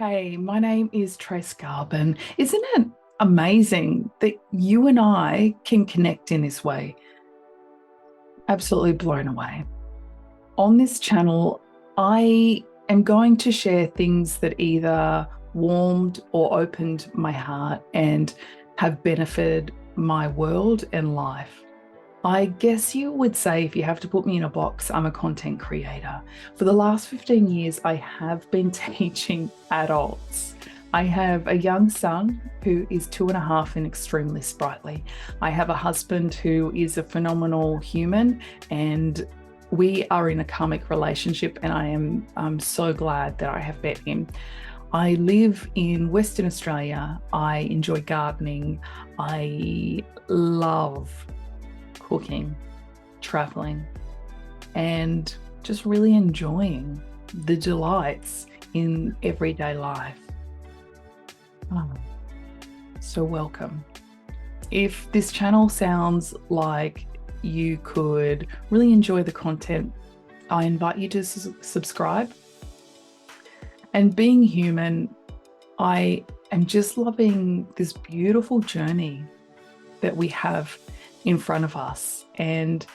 Hey, my name is Trace Garbin. Isn't it amazing that you and I can connect in this way? Absolutely blown away. On this channel, I am going to share things that either warmed or opened my heart and have benefited my world and life. I guess you would say, if you have to put me in a box, I'm a content creator. For the last 15 years, I have been teaching adults. I have a young son who is 2.5 and extremely sprightly. I have a husband who is a phenomenal human, and we are in a karmic relationship, and I'm so glad that I have met him. I live in Western Australia. I enjoy gardening. I love cooking, traveling, and just really enjoying the delights in everyday life. Oh, so welcome. If this channel sounds like you could really enjoy the content, I invite you to subscribe. And being human, I am just loving this beautiful journey that we have in front of us. And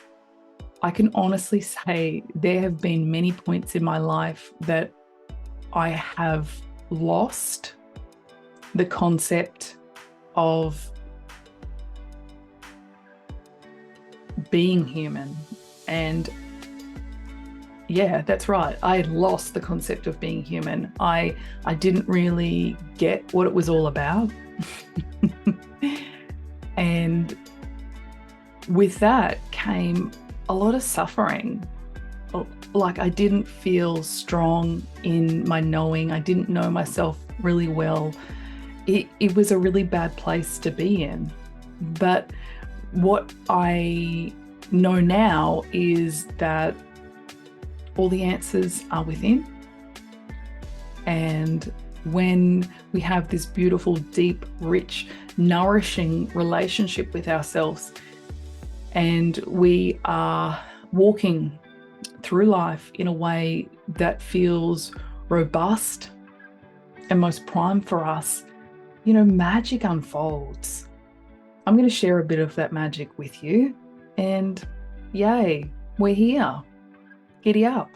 I can honestly say there have been many points in my life that I have lost the concept of being human. And yeah, that's right. I had lost the concept of being human. I didn't really get what it was all about. And with that came a lot of suffering. Like, I didn't feel strong in my knowing. I didn't know myself really well. It was a really bad place to be in. But what I know now is that all the answers are within. And when we have this beautiful, deep, rich, nourishing relationship with ourselves, and we are walking through life in a way that feels robust and most prime for us, magic unfolds. I'm going to share a bit of that magic with you, and yay, we're here. Giddy up.